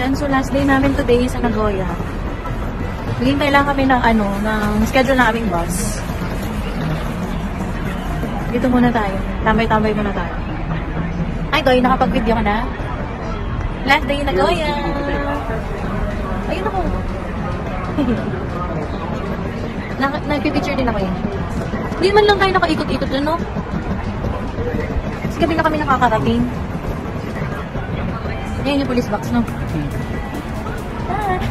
Ayan, so last day namin today sa Nagoya. Maghintay lang kami ng ng schedule na aming bus. Dito muna tayo. Tambay-tambay muna tayo. Ay, Doy, nakapag-video ka na? Last day Nagoya! Ayun ako. Nagpipicture din ako yun. Hindi man lang tayo nakaikot-ikot doon, no? Kasi gabi na kami nakakarating. Ayan yung police box, no?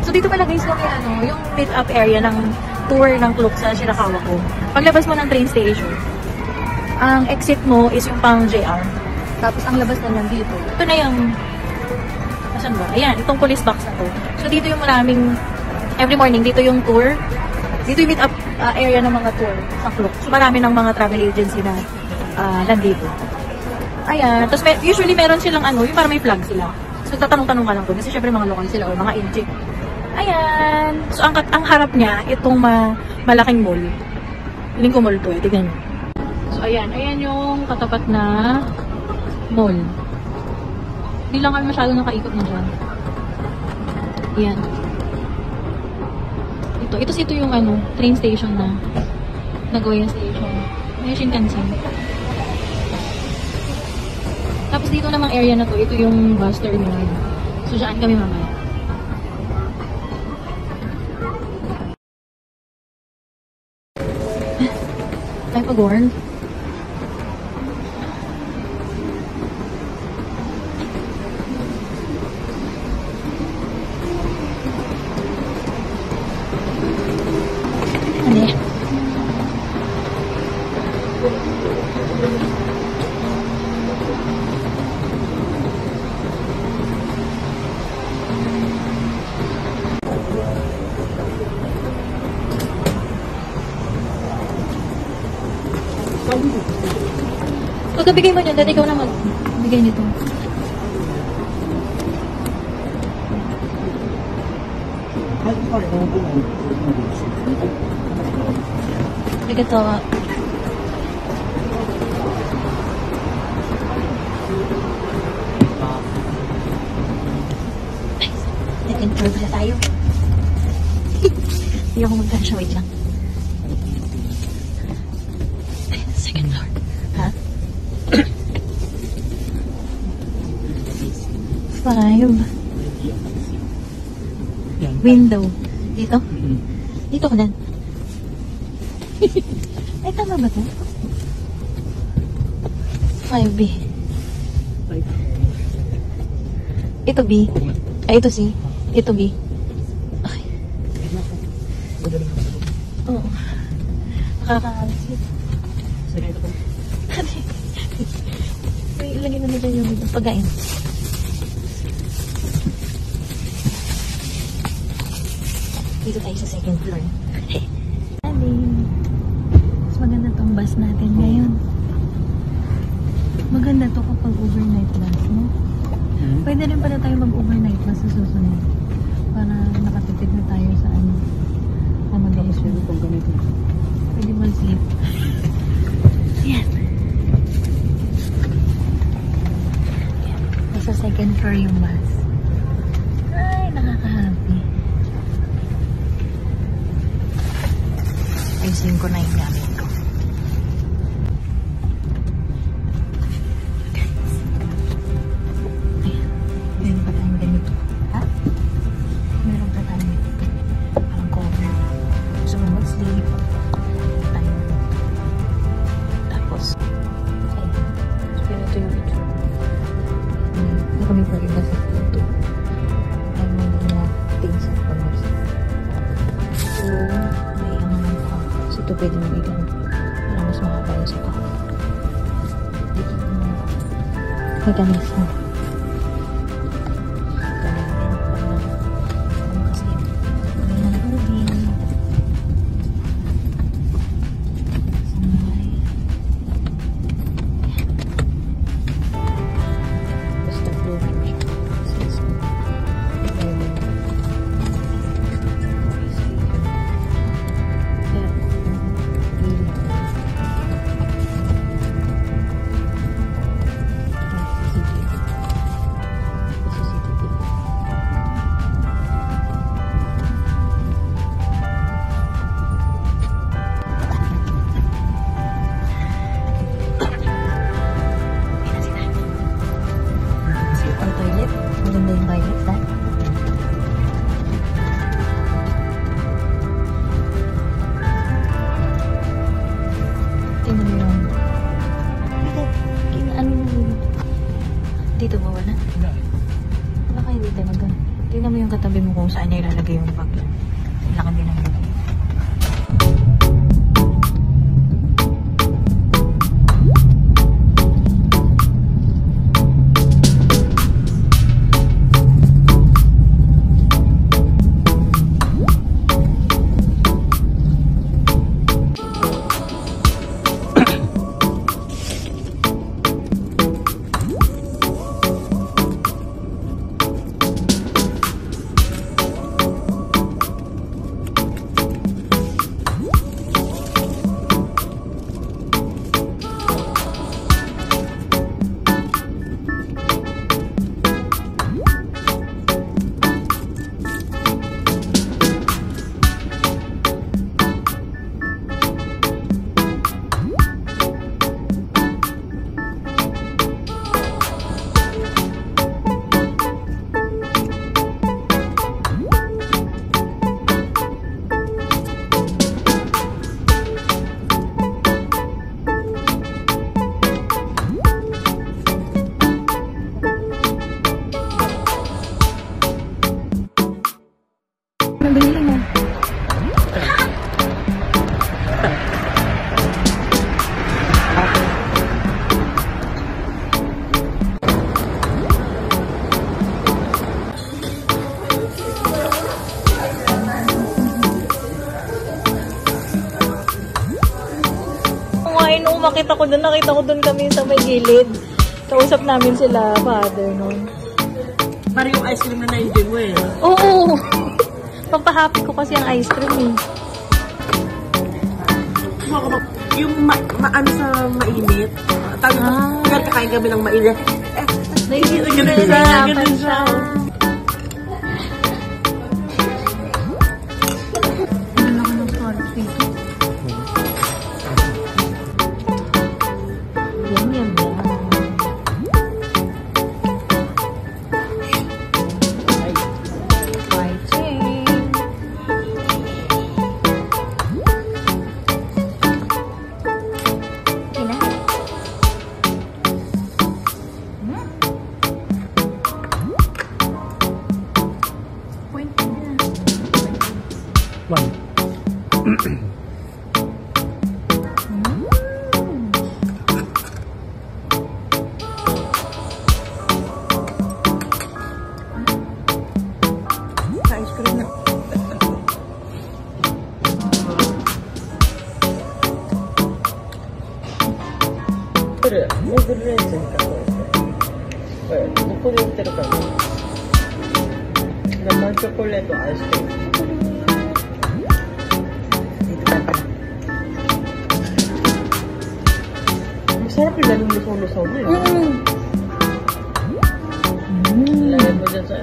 So dito pala guys, yung meet-up area ng tour ng Klook sa Shirakawa ko. Paglabas mo ng train station, ang exit mo is yung pang JR. Tapos ang labas na lang dito. Ito na yung... Asan ba? Ayan, itong police box na to. So dito yung maraming... Every morning, dito yung tour. Dito yung meet-up area ng mga tour sa Klook. So marami ng mga travel agency na nandito. Ayan. Tapos usually meron silang yung parang may flag sila. So tatanong-tanong ka lang doon. Kasi syempre mga local sila o mga NG. Ayan. So ang harap niya, itong malaking mall. Piling ko mall to eh. Tignan nyo. So ayan. Ayan yung katapat na mall. Hindi lang kami masyado nakaikot na dyan. Ayan. Ito yung train station na Nagoya Station. May Shinkansen. Tapos dito namang area na to, ito yung bus terminal. So dyan kami mamaya. Ay, pag-warn. Pagkabigay mo dyan, dati ikaw na magbigay nito. Bigato. Ay, second floor pala tayo. Hindi ako magkansya, wait lang. Ay, second floor. Ha? 5. Window. Dito? Dito ko na. Ay, tama ba ito? 5B. Ito B. Ay, ito C. Ito B. Okay. Oo. Nakakaalit. May ilagay na dyan yung pagkain. Dito tayo sa second floor. Mas maganda tong bus natin ngayon. Maganda to kapag overnight bus, no? Pwede rin pala tayo mag-overnight bus sa susunod. Para nakatipid na tayo sa accommodation. Pwede mag-sleep. Yan. Nasa second floor yung bus. Ay, nakaka-happy. Ayusin ko na yung gamit ko. Ayan. Meron pa tayong ganito. Ha? Meron pa tayong parang cover. Gusto mo mag-sleep. Tapos, ayan. So, ganito yung itsura. Hindi kami pa rin nasa ito. Ay, mga things at pag-sleep. So, ito pwede mo ilan para mas makakaya sa pa. Matamis mo. Dito ba wala? Baka hindi talaga. Tingnan mo yung katabi mo kung saan niya ilalagay yung bag. Laki din ang lagay. Nabili mo. Nung makita ko doon, nakita ko doon kami sa may gilid. Kausap namin sila, father, noon. Parang yung ice cream na na-enjoy mo eh. Oo! Pampahappy ko kasi ang ice cream eh. Yung maano sa mainit. Tawag kakain kami ng mainit. Nahihirapan siya. Ano ako ng product dito? Yum, yum, yum. Ice cream na. Pero, moderated ka ko. Moderated ka ko. Naman chocolate o ice cream. Masarap yung lalong lusaw-lusaw mo eh. Lagyan mo dyan sa...